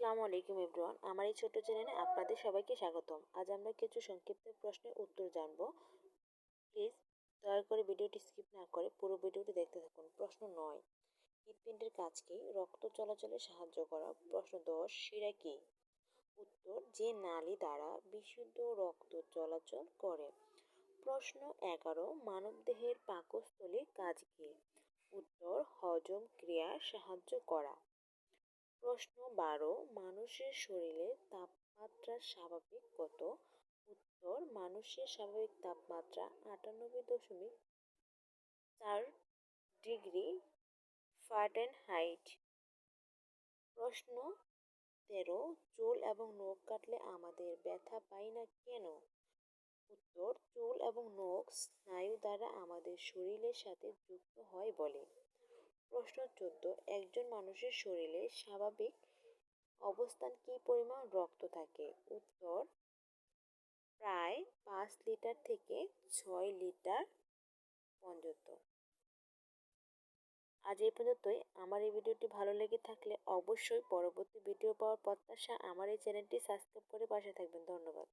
আসসালামু আলাইকুম এভরিওয়ান, আমার এই ছোট্ট চ্যানেলে আপনাদের সবাইকে স্বাগতম। আজ আমরা কিছু সংক্ষিপ্ত প্রশ্নের উত্তর জানব। প্লিজ দয়া করে ভিডিওটি স্কিপ না করে পুরো ভিডিওটি দেখতে থাকুন। প্রশ্ন 9, হৃৎপিণ্ডের কাজ কি? রক্ত চলাচলে সাহায্য করা। প্রশ্ন 10, শিরা কি? উত্তর, যে নালী দ্বারা বিশুদ্ধ রক্ত চলাচল করে। প্রশ্ন 11, মানবদেহের পাকস্থলীর কাজ কি? উত্তর, হজম ক্রিয়া সাহায্য করা। প্রশ্ন 12, মানুষের শরীরে তাপমাত্রা স্বাভাবিক কত? উত্তর, মানুষের স্বাভাবিক তাপমাত্রা 98.4 ডিগ্রি ফারেনহাইট। প্রশ্ন 13, চুল এবং নখ কাটলে আমাদের ব্যথা পাই না কেন? উত্তর, চুল এবং নখ স্নায়ু দ্বারা আমাদের শরীরের সাথে যুক্ত হয় বলে। প্রশ্ন 14, একজন মানুষের শরীরে স্বাভাবিক অবস্থান কি পরিমাণ রক্ত থাকে? উত্তর, প্রায় 5 লিটার থেকে 6 লিটার পর্যন্ত। আজ এই পর্যন্তই। আমার এই ভিডিওটি ভালো লেগে থাকলে অবশ্যই পরবর্তী ভিডিও পাওয়ার প্রত্যাশা আমার এই চ্যানেলটি সাবস্ক্রাইব করে পাশে থাকবেন। ধন্যবাদ।